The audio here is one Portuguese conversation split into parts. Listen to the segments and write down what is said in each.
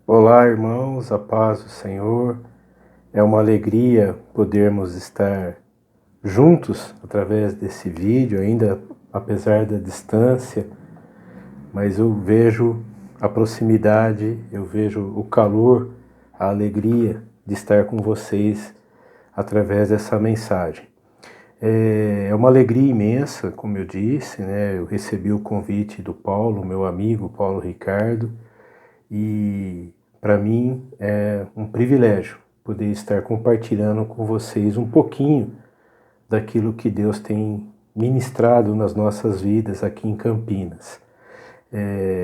Olá, irmãos, a paz do Senhor. É uma alegria podermos estar juntos através desse vídeo, ainda apesar da distância, mas eu vejo a proximidade, eu vejo o calor, a alegria de estar com vocês através dessa mensagem. É uma alegria imensa, como eu disse, né? Eu recebi o convite do Paulo, meu amigo Paulo Ricardo, e para mim é um privilégio poder estar compartilhando com vocês um pouquinho daquilo que Deus tem ministrado nas nossas vidas aqui em Campinas.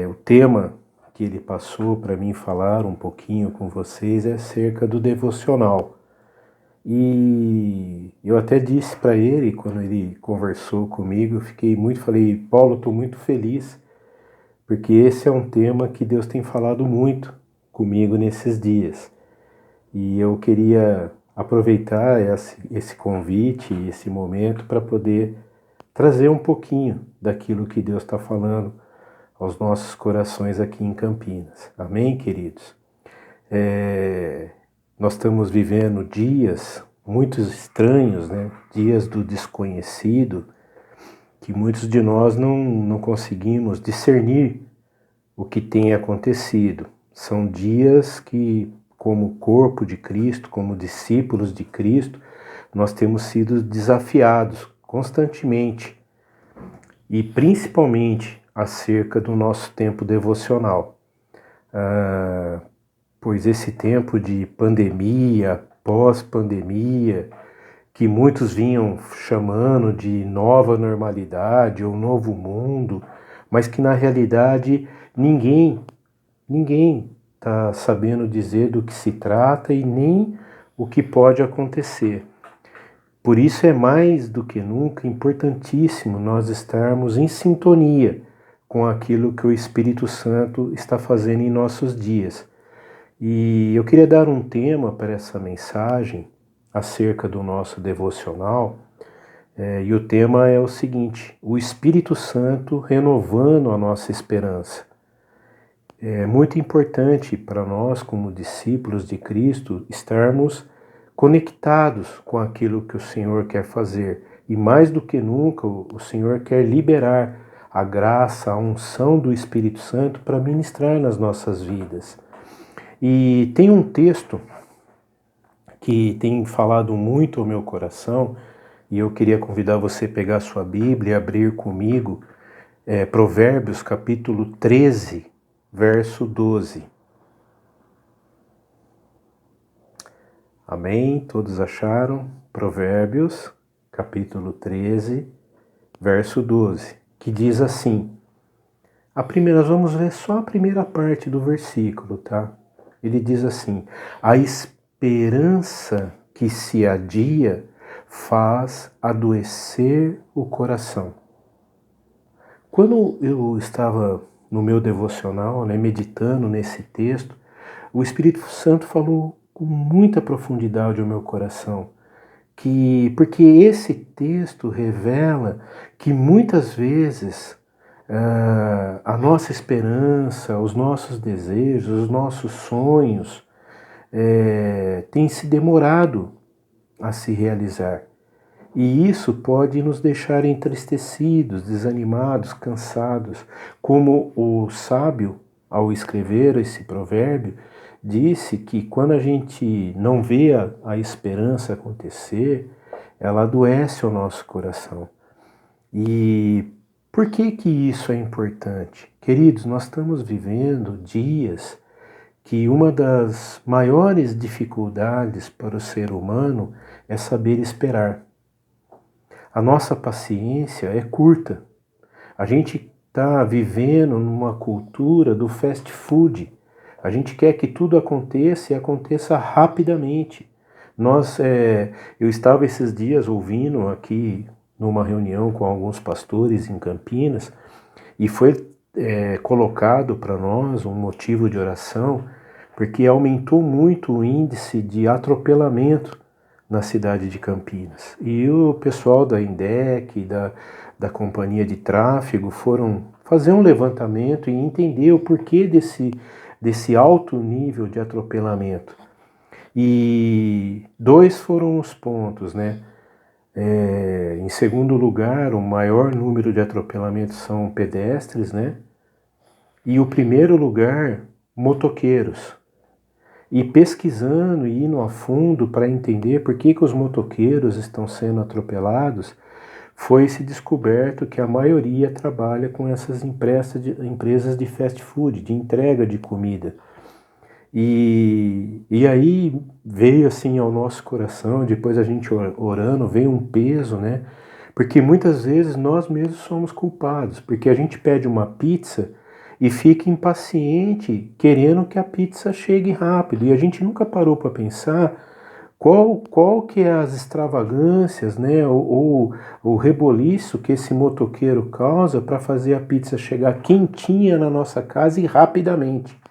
O tema que ele passou para mim falar um pouquinho com vocês é acerca do devocional. E eu até disse para ele, quando ele conversou comigo, falei, Paulo, estou muito feliz, porque esse é um tema que Deus tem falado muito comigo nesses dias. E eu queria aproveitar esse convite, esse momento, para poder trazer um pouquinho daquilo que Deus está falando aos nossos corações aqui em Campinas. Amém, queridos? Nós estamos vivendo dias muito estranhos, né? Dias do desconhecido, que muitos de nós não conseguimos discernir o que tem acontecido. São dias que, como corpo de Cristo, como discípulos de Cristo, nós temos sido desafiados constantemente e principalmente acerca do nosso tempo devocional. Pois esse tempo de pandemia, pós-pandemia, que muitos vinham chamando de nova normalidade ou novo mundo, mas que na realidade ninguém está sabendo dizer do que se trata e nem o que pode acontecer. Por isso é mais do que nunca importantíssimo nós estarmos em sintonia com aquilo que o Espírito Santo está fazendo em nossos dias. E eu queria dar um tema para essa mensagem acerca do nosso devocional, e o tema é o seguinte: o Espírito Santo renovando a nossa esperança. É muito importante para nós, como discípulos de Cristo, estarmos conectados com aquilo que o Senhor quer fazer. E mais do que nunca, o Senhor quer liberar a graça, a unção do Espírito Santo para ministrar nas nossas vidas. E tem um texto que tem falado muito ao meu coração, e eu queria convidar você a pegar a sua Bíblia e abrir comigo Provérbios capítulo 13, verso 12. Amém? Todos acharam? Provérbios capítulo 13, verso 12, que diz assim. Nós vamos ver só a primeira parte do versículo, tá? Ele diz assim: a esperança que se adia faz adoecer o coração. Quando eu estava no meu devocional, né, meditando nesse texto, o Espírito Santo falou com muita profundidade ao meu coração, porque esse texto revela que muitas vezes a nossa esperança, os nossos desejos, os nossos sonhos têm se demorado a se realizar. E isso pode nos deixar entristecidos, desanimados, cansados. Como o sábio, ao escrever esse provérbio, disse que quando a gente não vê a esperança acontecer, ela adoece o nosso coração. E por que isso é importante? Queridos, nós estamos vivendo dias que uma das maiores dificuldades para o ser humano é saber esperar. A nossa paciência é curta. A gente está vivendo numa cultura do fast food. A gente quer que tudo aconteça e aconteça rapidamente. Eu estava esses dias ouvindo aqui numa reunião com alguns pastores em Campinas e foi colocado para nós um motivo de oração, porque aumentou muito o índice de atropelamento na cidade de Campinas. E o pessoal da INDEC, da companhia de tráfego, foram fazer um levantamento e entender o porquê desse alto nível de atropelamento. E dois foram os pontos, né? Em segundo lugar, o maior número de atropelamentos são pedestres, né? E o primeiro lugar, motoqueiros. E pesquisando e indo a fundo para entender por que os motoqueiros estão sendo atropelados, foi-se descoberto que a maioria trabalha com essas empresas de fast food, de entrega de comida. E aí veio assim ao nosso coração, depois a gente orando, veio um peso, né? Porque muitas vezes nós mesmos somos culpados, porque a gente pede uma pizza e fica impaciente querendo que a pizza chegue rápido. E a gente nunca parou para pensar qual que é as extravagâncias, né? Ou o reboliço que esse motoqueiro causa para fazer a pizza chegar quentinha na nossa casa e rapidamente.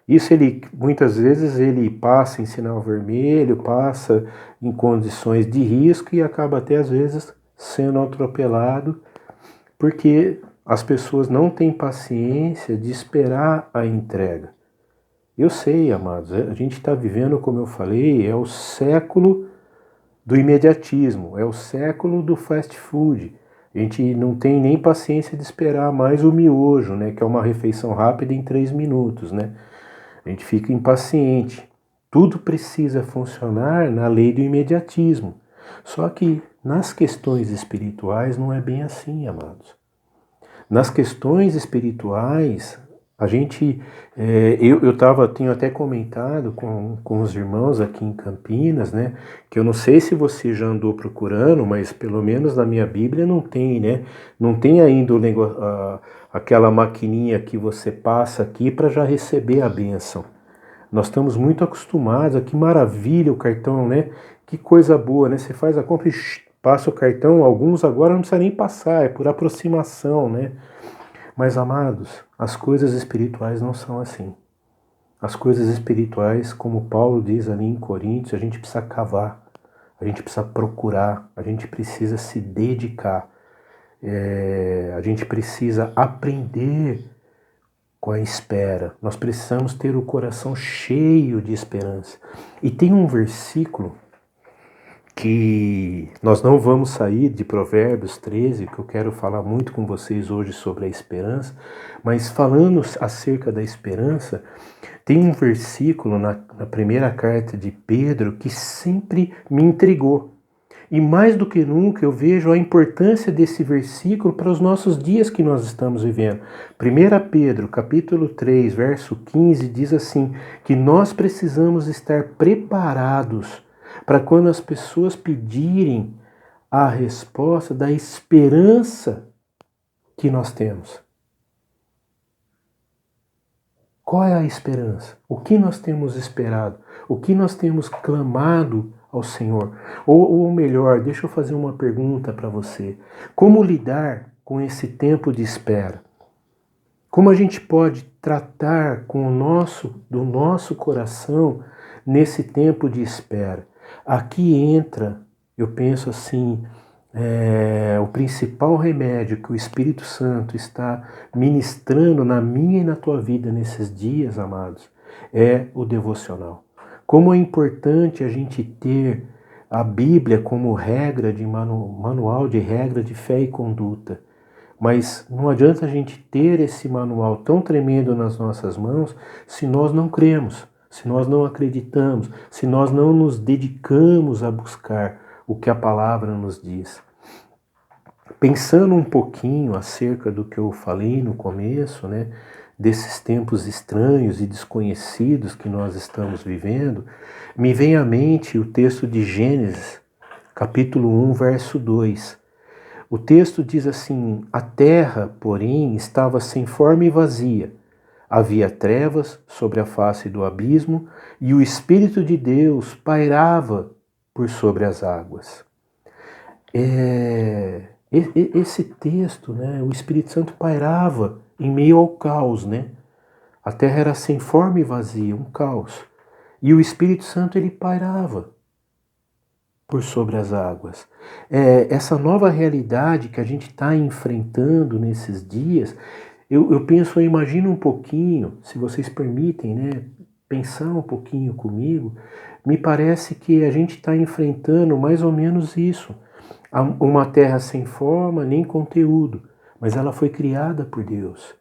Isso muitas vezes ele passa em sinal vermelho, passa em condições de risco e acaba até às vezes sendo atropelado, porque as pessoas não têm paciência de esperar a entrega. Eu sei, amados, a gente está vivendo, como eu falei, é o século do imediatismo, é o século do fast food. A gente não tem nem paciência de esperar mais o miojo, né, que é uma refeição rápida em 3 minutos, né? A gente fica impaciente. Tudo precisa funcionar na lei do imediatismo. Só que nas questões espirituais não é bem assim, amados. Nas questões espirituais, a gente, tenho até comentado com os irmãos aqui em Campinas, né? Que eu não sei se você já andou procurando, mas pelo menos na minha Bíblia não tem, né? Não tem ainda aquela maquininha que você passa aqui para já receber a bênção. Nós estamos muito acostumados, que maravilha o cartão, né? Que coisa boa, né? Você faz a compra e passa o cartão, alguns agora não precisa nem passar, é por aproximação, né? Mas, amados, as coisas espirituais não são assim. As coisas espirituais, como Paulo diz ali em Coríntios, a gente precisa cavar, a gente precisa procurar, a gente precisa se dedicar, a gente precisa aprender com a espera. Nós precisamos ter o coração cheio de esperança. E tem um versículo que nós não vamos sair de Provérbios 13, que eu quero falar muito com vocês hoje sobre a esperança, mas falando acerca da esperança, tem um versículo na primeira carta de Pedro que sempre me intrigou. E mais do que nunca eu vejo a importância desse versículo para os nossos dias que nós estamos vivendo. 1 Pedro, capítulo 3, verso 15, diz assim, que nós precisamos estar preparados para quando as pessoas pedirem a resposta da esperança que nós temos. Qual é a esperança? O que nós temos esperado? O que nós temos clamado ao Senhor? Ou melhor, deixa eu fazer uma pergunta para você. Como lidar com esse tempo de espera? Como a gente pode tratar do nosso coração nesse tempo de espera? Aqui entra, eu penso assim, o principal remédio que o Espírito Santo está ministrando na minha e na tua vida nesses dias, amados, é o devocional. Como é importante a gente ter a Bíblia como regra de manual de regra de fé e conduta. Mas não adianta a gente ter esse manual tão tremendo nas nossas mãos se nós não cremos, se nós não acreditamos, se nós não nos dedicamos a buscar o que a palavra nos diz. Pensando um pouquinho acerca do que eu falei no começo, né, desses tempos estranhos e desconhecidos que nós estamos vivendo, me vem à mente o texto de Gênesis, capítulo 1, verso 2. O texto diz assim: a terra, porém, estava sem forma e vazia. Havia trevas sobre a face do abismo e o Espírito de Deus pairava por sobre as águas. Esse texto, né, o Espírito Santo pairava em meio ao caos, né? A terra era sem forma e vazia, um caos. E o Espírito Santo, ele pairava por sobre as águas. Essa nova realidade que a gente está enfrentando nesses dias, Eu penso, eu imagino um pouquinho, se vocês permitem, né, pensar um pouquinho comigo, me parece que a gente está enfrentando mais ou menos isso. Uma terra sem forma nem conteúdo, mas ela foi criada por Deus.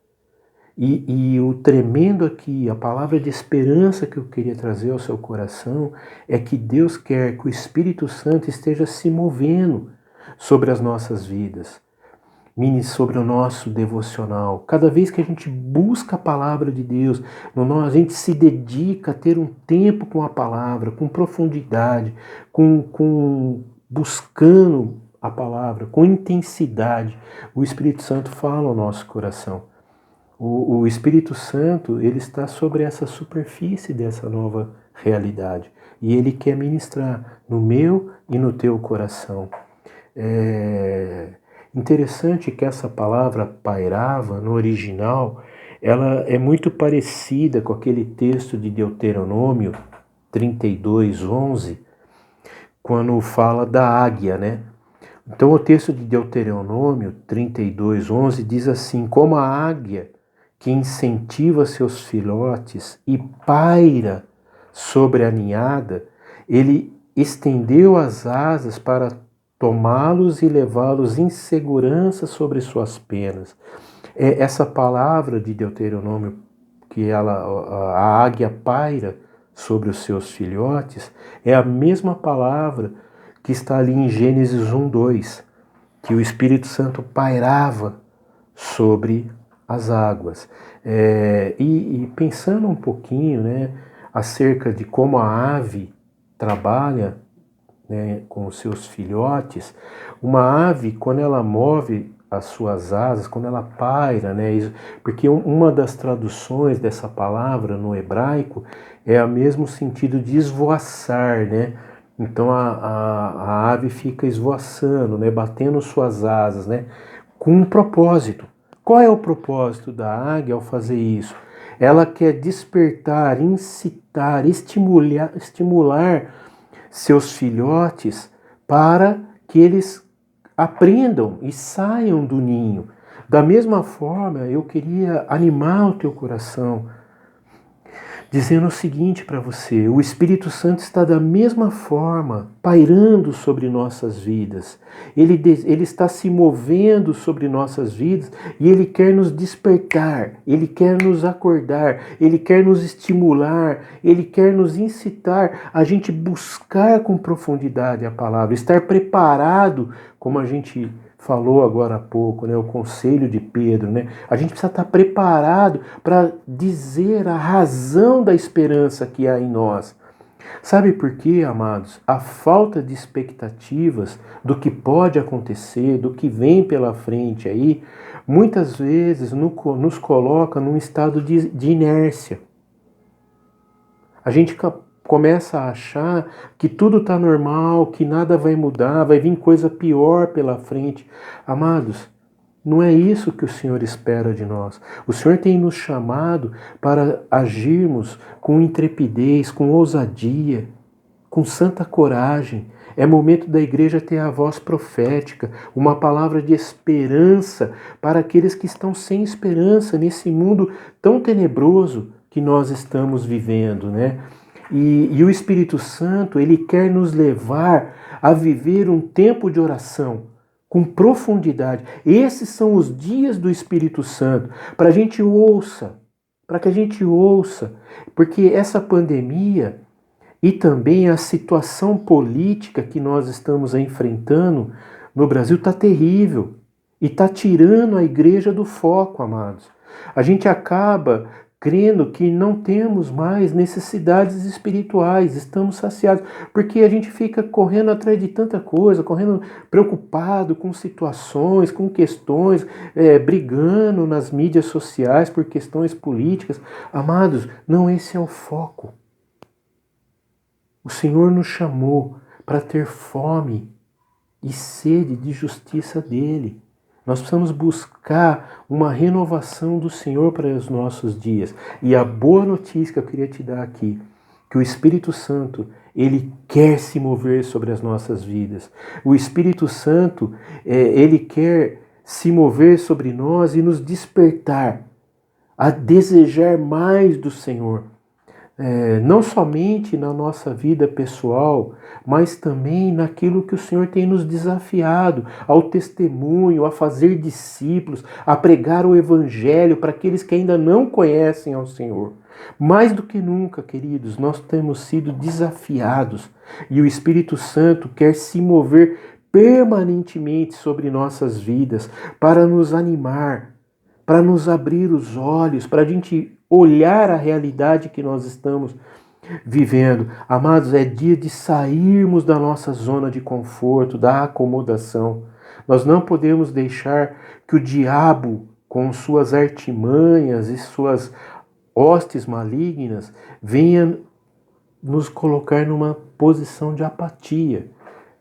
E o tremendo aqui, a palavra de esperança que eu queria trazer ao seu coração é que Deus quer que o Espírito Santo esteja se movendo sobre as nossas vidas, sobre o nosso devocional. Cada vez que a gente busca a palavra de Deus, a gente se dedica a ter um tempo com a palavra, com profundidade, com buscando a palavra, com intensidade, o Espírito Santo fala ao nosso coração. O Espírito Santo, ele está sobre essa superfície dessa nova realidade. E ele quer ministrar no meu e no teu coração. É interessante que essa palavra pairava, no original, ela é muito parecida com aquele texto de Deuteronômio 32:11, quando fala da águia, né? Então o texto de Deuteronômio 32:11 diz assim: como a águia que incentiva seus filhotes e paira sobre a ninhada, ele estendeu as asas para tomá-los e levá-los em segurança sobre suas penas. Essa palavra de Deuteronômio, que a águia paira sobre os seus filhotes, é a mesma palavra que está ali em Gênesis 1:2, que o Espírito Santo pairava sobre as águas. E pensando um pouquinho, né, acerca de como a ave trabalha, né, com os seus filhotes, uma ave, quando ela move as suas asas, quando ela paira, né, porque uma das traduções dessa palavra no hebraico é o mesmo sentido de esvoaçar, né? Então a ave fica esvoaçando, né, batendo suas asas, né, com um propósito. Qual é o propósito da águia ao fazer isso? Ela quer despertar, incitar, estimular seus filhotes para que eles aprendam e saiam do ninho. Da mesma forma, eu queria animar o teu coração, dizendo o seguinte para você: o Espírito Santo está da mesma forma pairando sobre nossas vidas. Ele está se movendo sobre nossas vidas e ele quer nos despertar, ele quer nos acordar, ele quer nos estimular, ele quer nos incitar a gente buscar com profundidade a palavra, estar preparado, como a gente falou agora há pouco, né, o conselho de Pedro, né? A gente precisa estar preparado para dizer a razão da esperança que há em nós. Sabe por quê, amados? A falta de expectativas do que pode acontecer, do que vem pela frente aí, muitas vezes nos coloca num estado de inércia. A gente começa a achar que tudo está normal, que nada vai mudar, vai vir coisa pior pela frente. Amados, não é isso que o Senhor espera de nós. O Senhor tem nos chamado para agirmos com intrepidez, com ousadia, com santa coragem. É momento da igreja ter a voz profética, uma palavra de esperança para aqueles que estão sem esperança nesse mundo tão tenebroso que nós estamos vivendo, né? E o Espírito Santo, ele quer nos levar a viver um tempo de oração com profundidade. Esses são os dias do Espírito Santo, para a gente ouça, para que a gente ouça, porque essa pandemia e também a situação política que nós estamos enfrentando no Brasil está terrível e está tirando a igreja do foco, amados. A gente acaba crendo que não temos mais necessidades espirituais, estamos saciados, porque a gente fica correndo atrás de tanta coisa, correndo preocupado com situações, com questões, brigando nas mídias sociais por questões políticas. Amados, não esse é o foco. O Senhor nos chamou para ter fome e sede de justiça dele. Nós precisamos buscar uma renovação do Senhor para os nossos dias. E a boa notícia que eu queria te dar aqui, que o Espírito Santo, ele quer se mover sobre as nossas vidas. O Espírito Santo, ele quer se mover sobre nós e nos despertar a desejar mais do Senhor. Não somente na nossa vida pessoal, mas também naquilo que o Senhor tem nos desafiado, ao testemunho, a fazer discípulos, a pregar o Evangelho para aqueles que ainda não conhecem ao Senhor. Mais do que nunca, queridos, nós temos sido desafiados e o Espírito Santo quer se mover permanentemente sobre nossas vidas para nos animar, para nos abrir os olhos, para a gente olhar a realidade que nós estamos vivendo. Amados, é dia de sairmos da nossa zona de conforto, da acomodação. Nós não podemos deixar que o diabo, com suas artimanhas e suas hostes malignas, venha nos colocar numa posição de apatia.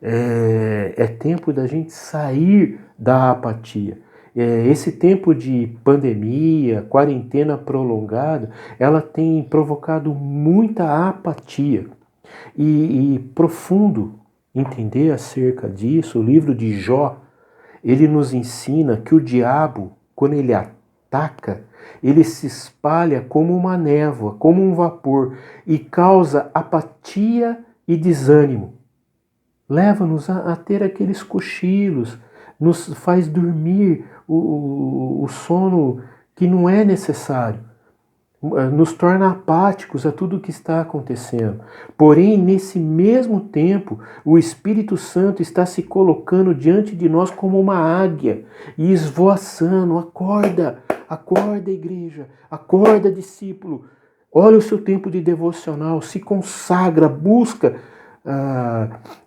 É tempo da gente sair da apatia. Esse tempo de pandemia, quarentena prolongada, ela tem provocado muita apatia. E profundo entender acerca disso, o livro de Jó, ele nos ensina que o diabo, quando ele ataca, ele se espalha como uma névoa, como um vapor, e causa apatia e desânimo. Leva-nos a ter aqueles cochilos, nos faz dormir o sono que não é necessário, nos torna apáticos a tudo o que está acontecendo. Porém, nesse mesmo tempo, o Espírito Santo está se colocando diante de nós como uma águia e esvoaçando: acorda, acorda, igreja, acorda, discípulo, olha o seu tempo de devocional, se consagra, busca.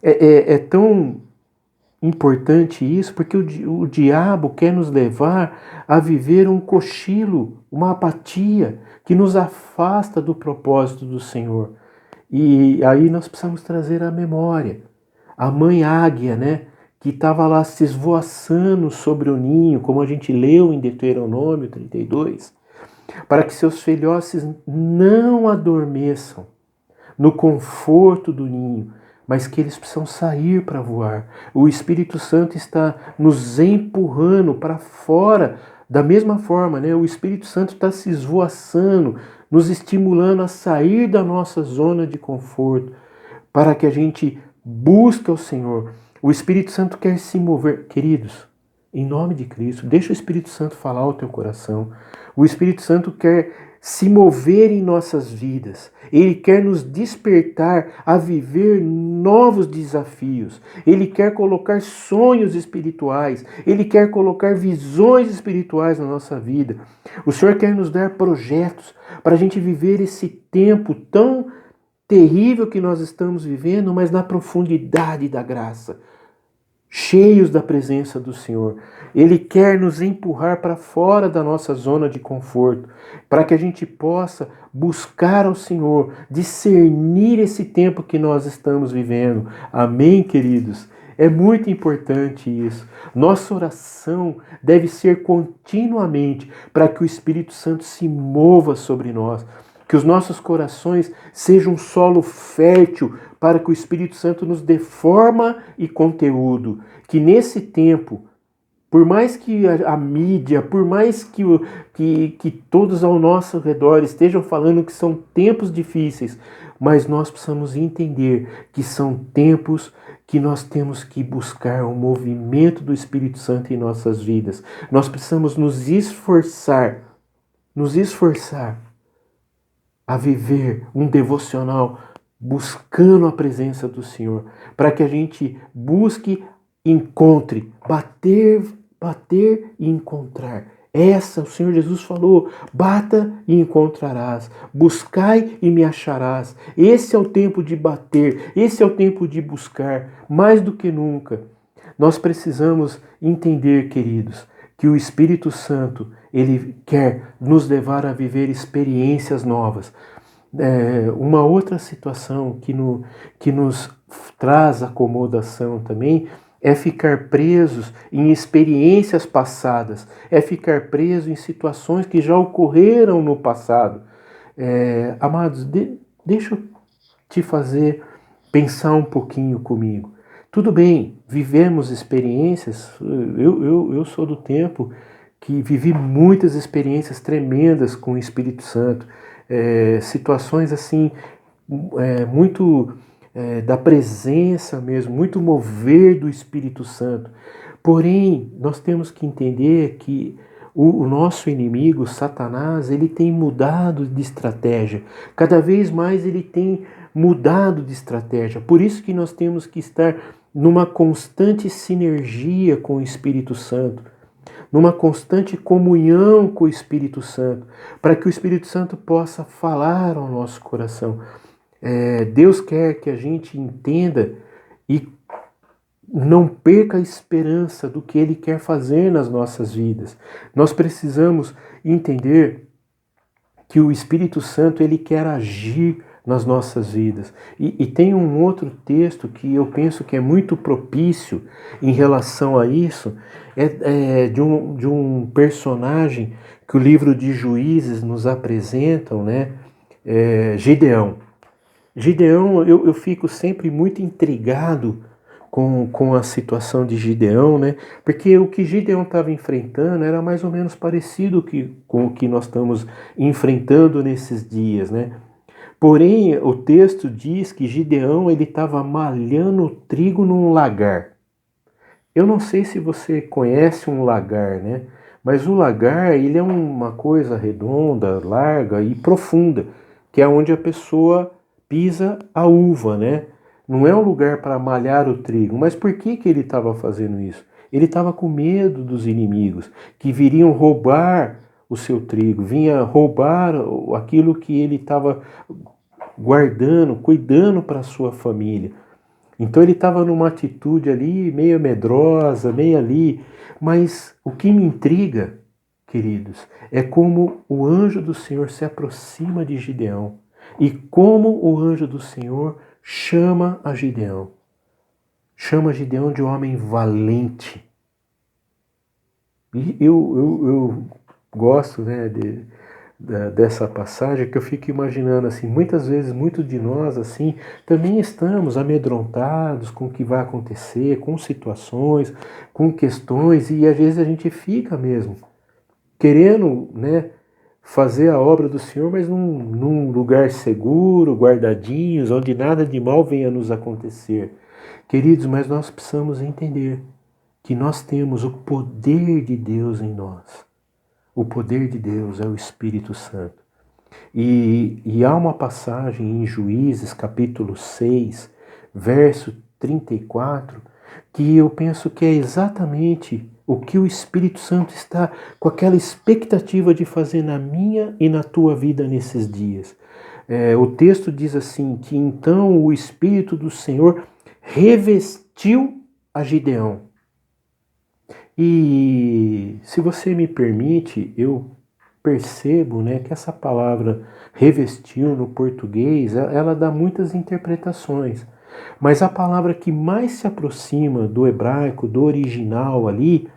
É tão importante isso, porque o diabo quer nos levar a viver um cochilo, uma apatia que nos afasta do propósito do Senhor. E aí nós precisamos trazer à memória a mãe águia, né, que estava lá se esvoaçando sobre o ninho, como a gente leu em Deuteronômio 32, para que seus filhotes não adormeçam no conforto do ninho, mas que eles precisam sair para voar. O Espírito Santo está nos empurrando para fora, da mesma forma, né? O Espírito Santo está se esvoaçando, nos estimulando a sair da nossa zona de conforto, para que a gente busque o Senhor. O Espírito Santo quer se mover. Queridos, em nome de Cristo, deixa o Espírito Santo falar ao teu coração. O Espírito Santo quer se mover em nossas vidas. Ele quer nos despertar a viver novos desafios. Ele quer colocar sonhos espirituais. Ele quer colocar visões espirituais na nossa vida. O Senhor quer nos dar projetos para a gente viver esse tempo tão terrível que nós estamos vivendo, mas na profundidade da graça, cheios da presença do Senhor. Ele quer nos empurrar para fora da nossa zona de conforto, para que a gente possa buscar ao Senhor, discernir esse tempo que nós estamos vivendo. Amém, queridos? É muito importante isso. Nossa oração deve ser continuamente para que o Espírito Santo se mova sobre nós, que os nossos corações sejam um solo fértil para que o Espírito Santo nos dê forma e conteúdo. Que nesse tempo, por mais que a mídia, por mais que todos ao nosso redor estejam falando que são tempos difíceis, mas nós precisamos entender que são tempos que nós temos que buscar o movimento do Espírito Santo em nossas vidas. Nós precisamos nos esforçar a viver um devocional buscando a presença do Senhor, para que a gente busque, encontre, bater e encontrar. O Senhor Jesus falou: bata e encontrarás, buscai e me acharás. Esse é o tempo de bater, esse é o tempo de buscar, mais do que nunca. Nós precisamos entender, queridos, que o Espírito Santo, ele quer nos levar a viver experiências novas. Uma outra situação que nos traz acomodação também é ficar presos em experiências passadas, é ficar preso em situações que já ocorreram no passado. Amados, deixa eu te fazer pensar um pouquinho comigo. Tudo bem, vivemos experiências, eu sou do tempo que vivi muitas experiências tremendas com o Espírito Santo, situações assim, muito da presença mesmo, muito mover do Espírito Santo. Porém, nós temos que entender que o nosso inimigo, Satanás, ele tem mudado de estratégia. Cada vez mais ele tem mudado de estratégia. Por isso que nós temos que estar numa constante sinergia com o Espírito Santo, numa constante comunhão com o Espírito Santo, para que o Espírito Santo possa falar ao nosso coração. Deus quer que a gente entenda e não perca a esperança do que Ele quer fazer nas nossas vidas. Nós precisamos entender que o Espírito Santo ele quer agir nas nossas vidas. E tem um outro texto que eu penso que é muito propício em relação a isso, de um personagem que o livro de Juízes nos apresentam, né? Gideão. Gideão, eu fico sempre muito intrigado com a situação de Gideão, né? Porque o que Gideão estava enfrentando era mais ou menos parecido com o que nós estamos enfrentando nesses dias, né? Porém, o texto diz que Gideão ele estava malhando trigo num lagar. Eu não sei se você conhece um lagar, né? Mas o lagar ele é uma coisa redonda, larga e profunda, que é onde a pessoa pisa a uva, né? Não é um lugar para malhar o trigo. Mas por que ele estava fazendo isso? Ele estava com medo dos inimigos que viriam roubar o seu trigo, vinha roubar aquilo que ele estava guardando, cuidando para a sua família. Então ele estava numa atitude ali meio medrosa, meio ali. Mas o que me intriga, queridos, é como o anjo do Senhor se aproxima de Gideão e como o anjo do Senhor chama a Gideão. Chama Gideão de homem valente. E eu gosto, né, dessa passagem, que eu fico imaginando assim, muitas vezes, muitos de nós assim, também estamos amedrontados com o que vai acontecer, com situações, com questões, e às vezes a gente fica mesmo querendo, né, fazer a obra do Senhor, mas num lugar seguro, guardadinhos, onde nada de mal venha nos acontecer. Queridos, mas nós precisamos entender que nós temos o poder de Deus em nós. O poder de Deus é o Espírito Santo. E há uma passagem em Juízes, capítulo 6, verso 34, que eu penso que é exatamente o que o Espírito Santo está com aquela expectativa de fazer na minha e na tua vida nesses dias. O texto diz assim, que então o Espírito do Senhor revestiu a Gideão. E se você me permite, eu percebo, né, que essa palavra revestiu no português, ela dá muitas interpretações. Mas a palavra que mais se aproxima do hebraico, do original ali,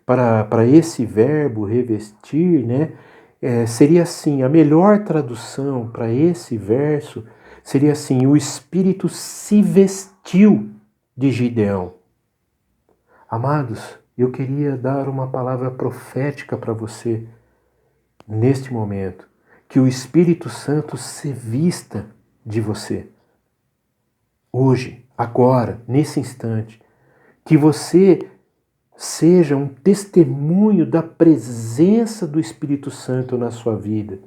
para esse verbo revestir, né, seria assim, a melhor tradução para esse verso seria assim, o Espírito se vestiu de Gideão. Amados, eu queria dar uma palavra profética para você neste momento, que o Espírito Santo se vista de você. Hoje, agora, nesse instante, que você seja um testemunho da presença do Espírito Santo na sua vida.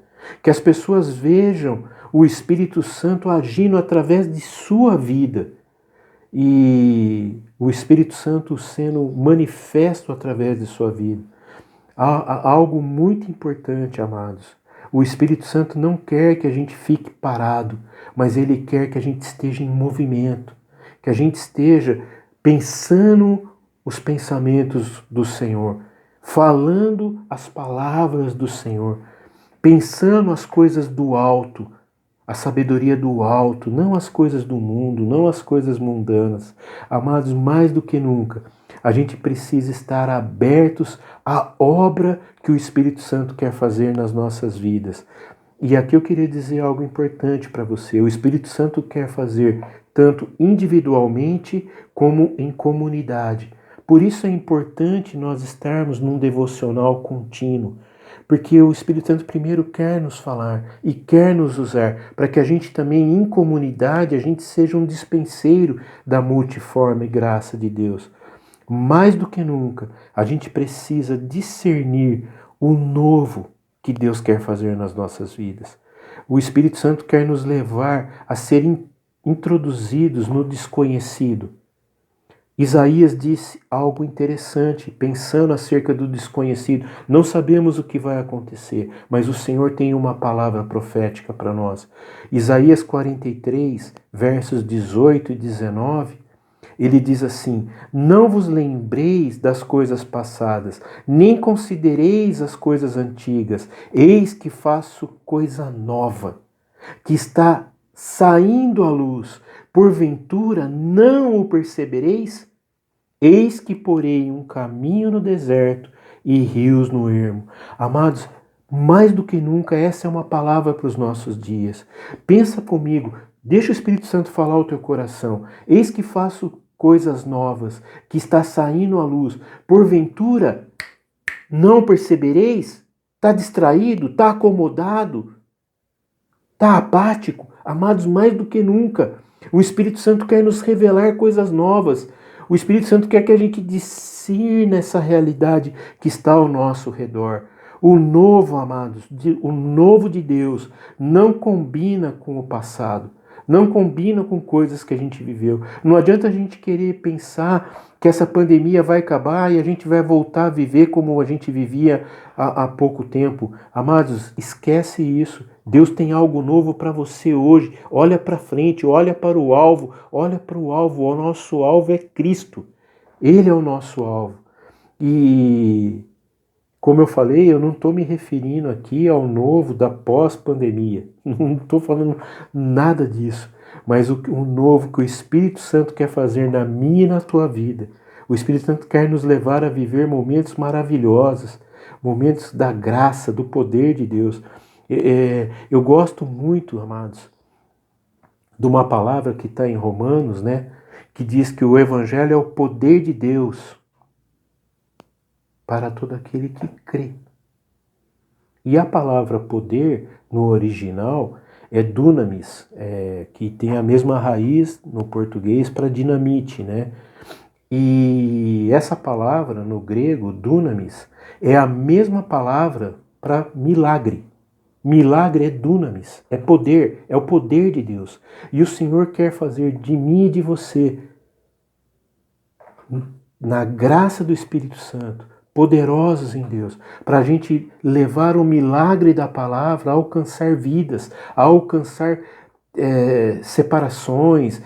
Que as pessoas vejam o Espírito Santo agindo através de sua vida. E o Espírito Santo sendo manifesto através de sua vida. Há algo muito importante, amados. O Espírito Santo não quer que a gente fique parado, mas Ele quer que a gente esteja em movimento, que a gente esteja pensando os pensamentos do Senhor, falando as palavras do Senhor, pensando as coisas do alto, a sabedoria do alto, não as coisas do mundo, não as coisas mundanas. Amados, mais do que nunca, a gente precisa estar abertos à obra que o Espírito Santo quer fazer nas nossas vidas. E aqui eu queria dizer algo importante para você. O Espírito Santo quer fazer tanto individualmente como em comunidade. Por isso é importante nós estarmos num devocional contínuo, porque o Espírito Santo primeiro quer nos falar e quer nos usar, para que a gente também em comunidade, a gente seja um dispenseiro da multiforme graça de Deus. Mais do que nunca, a gente precisa discernir o novo que Deus quer fazer nas nossas vidas. O Espírito Santo quer nos levar a ser introduzidos no desconhecido. Isaías disse algo interessante, pensando acerca do desconhecido. Não sabemos o que vai acontecer, mas o Senhor tem uma palavra profética para nós. Isaías 43, versos 18 e 19, ele diz assim: não vos lembreis das coisas passadas, nem considereis as coisas antigas. Eis que faço coisa nova, que está saindo à luz. Porventura não o percebereis? Eis que porei um caminho no deserto e rios no ermo. Amados, mais do que nunca, essa é uma palavra para os nossos dias. Pensa comigo, deixa o Espírito Santo falar ao teu coração. Eis que faço coisas novas, que está saindo à luz. Porventura, não percebereis? Está distraído? Está acomodado? Está apático? Amados, mais do que nunca, o Espírito Santo quer nos revelar coisas novas. O Espírito Santo quer que a gente discirna essa realidade que está ao nosso redor. O novo, amados, o novo de Deus não combina com o passado. Não combina com coisas que a gente viveu. Não adianta a gente querer pensar que essa pandemia vai acabar e a gente vai voltar a viver como a gente vivia há pouco tempo. Amados, esquece isso. Deus tem algo novo para você hoje. Olha para frente, olha para o alvo, olha para o alvo. O nosso alvo é Cristo. Ele é o nosso alvo. E, como eu falei, eu não estou me referindo aqui ao novo da pós-pandemia. Não estou falando nada disso. Mas o novo que o Espírito Santo quer fazer na minha e na tua vida. O Espírito Santo quer nos levar a viver momentos maravilhosos, momentos da graça, do poder de Deus. Eu gosto muito, amados, de uma palavra que está em Romanos, né? Que diz que o Evangelho é o poder de Deus para todo aquele que crê. E a palavra poder, no original, é dunamis, que tem a mesma raiz no português para dinamite, né? E essa palavra, no grego, dunamis, é a mesma palavra para milagre. Milagre é dunamis, é poder, é o poder de Deus. E o Senhor quer fazer de mim e de você, na graça do Espírito Santo, poderosos em Deus, para a gente levar o milagre da palavra a alcançar vidas, a alcançar separações,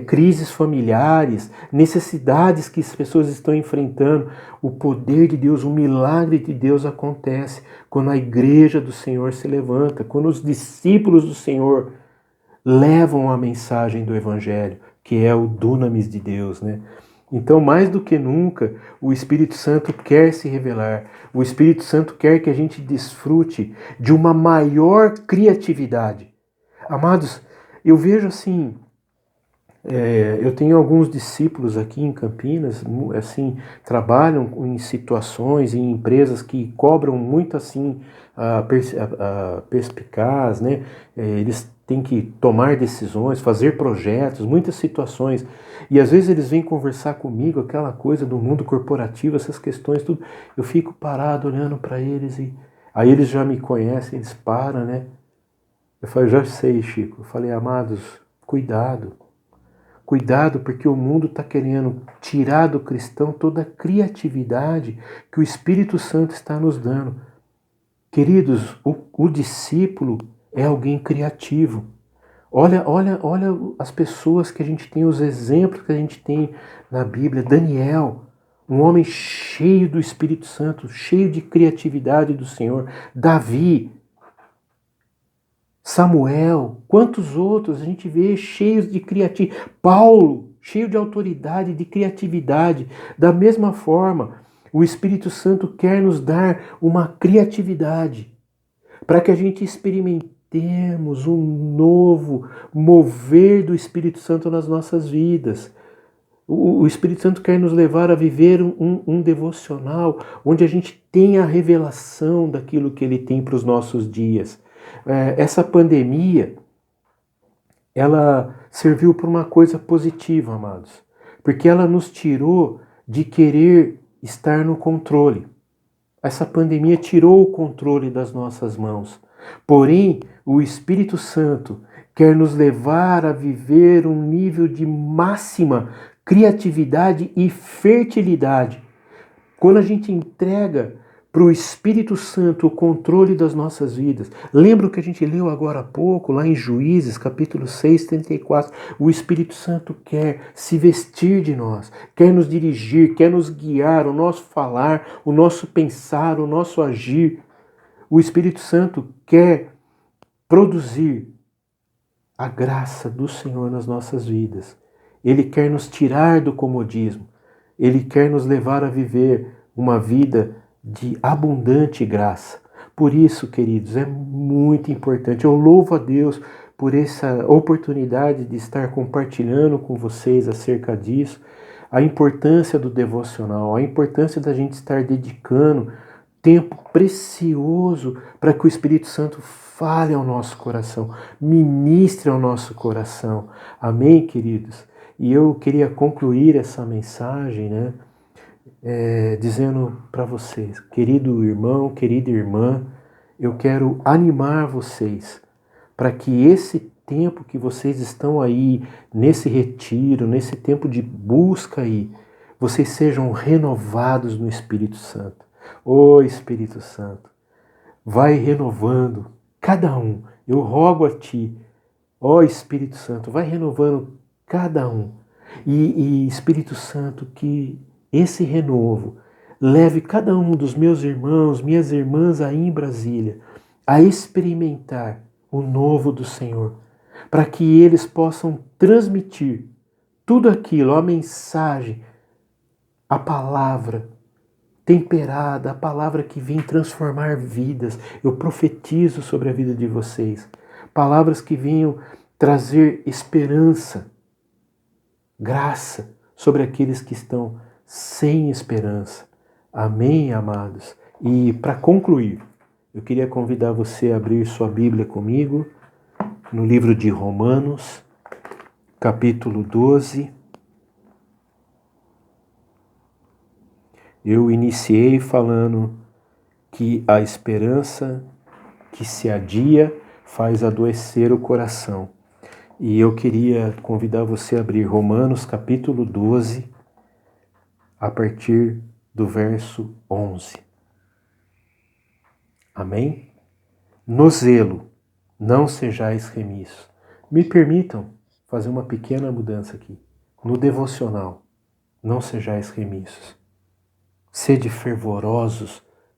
crises familiares, necessidades que as pessoas estão enfrentando. O poder de Deus, o milagre de Deus acontece quando a igreja do Senhor se levanta, quando os discípulos do Senhor levam a mensagem do Evangelho, que é o dunamis de Deus, né? Então, mais do que nunca, o Espírito Santo quer se revelar. O Espírito Santo quer que a gente desfrute de uma maior criatividade. Amados, eu vejo assim, eu tenho alguns discípulos aqui em Campinas, assim, trabalham em situações, em empresas que cobram muito assim a perspicaz, né? Eles têm que tomar decisões, fazer projetos, muitas situações. E às vezes eles vêm conversar comigo, aquela coisa do mundo corporativo, essas questões, tudo. Eu fico parado olhando para eles e aí eles já me conhecem, eles param, né? Eu falei, já sei, Chico. Eu falei, amados, cuidado. Cuidado, porque o mundo está querendo tirar do cristão toda a criatividade que o Espírito Santo está nos dando. Queridos, o discípulo é alguém criativo. Olha as pessoas que a gente tem, os exemplos que a gente tem na Bíblia. Daniel, um homem cheio do Espírito Santo, cheio de criatividade do Senhor. Davi, Samuel, quantos outros a gente vê cheios de criatividade. Paulo, cheio de autoridade, de criatividade. Da mesma forma, o Espírito Santo quer nos dar uma criatividade para que a gente temos um novo mover do Espírito Santo nas nossas vidas. O Espírito Santo quer nos levar a viver um devocional onde a gente tenha a revelação daquilo que Ele tem para os nossos dias. Essa pandemia, ela serviu para uma coisa positiva, amados, porque ela nos tirou de querer estar no controle. Essa pandemia tirou o controle das nossas mãos. Porém, o Espírito Santo quer nos levar a viver um nível de máxima criatividade e fertilidade. Quando a gente entrega para o Espírito Santo o controle das nossas vidas. Lembra o que a gente leu agora há pouco, lá em Juízes, capítulo 6, 34. O Espírito Santo quer se vestir de nós, quer nos dirigir, quer nos guiar, o nosso falar, o nosso pensar, o nosso agir. O Espírito Santo quer produzir a graça do Senhor nas nossas vidas. Ele quer nos tirar do comodismo. Ele quer nos levar a viver uma vida de abundante graça. Por isso, queridos, é muito importante. Eu louvo a Deus por essa oportunidade de estar compartilhando com vocês acerca disso, a importância do devocional, a importância da gente estar dedicando tempo precioso para que o Espírito Santo fale ao nosso coração, ministre ao nosso coração. Amém, queridos? E eu queria concluir essa mensagem, dizendo para vocês, querido irmão, querida irmã, eu quero animar vocês para que esse tempo que vocês estão aí, nesse retiro, nesse tempo de busca aí, vocês sejam renovados no Espírito Santo. Ô Espírito Santo, vai renovando cada um. Eu rogo a Ti, ó Espírito Santo, vai renovando cada um. E Espírito Santo, que esse renovo leve cada um dos meus irmãos, minhas irmãs aí em Brasília a experimentar o novo do Senhor, para que eles possam transmitir tudo aquilo, a mensagem, a palavra temperada, a palavra que vem transformar vidas. Eu profetizo sobre a vida de vocês. Palavras que venham trazer esperança, graça sobre aqueles que estão sem esperança. Amém, amados? E para concluir, eu queria convidar você a abrir sua Bíblia comigo no livro de Romanos, capítulo 12. Eu iniciei falando que a esperança que se adia faz adoecer o coração. E eu queria convidar você a abrir Romanos capítulo 12, a partir do verso 11. Amém? No zelo, não sejais remisso. Me permitam fazer uma pequena mudança aqui. No devocional, não sejais remissos. Sede fervorosos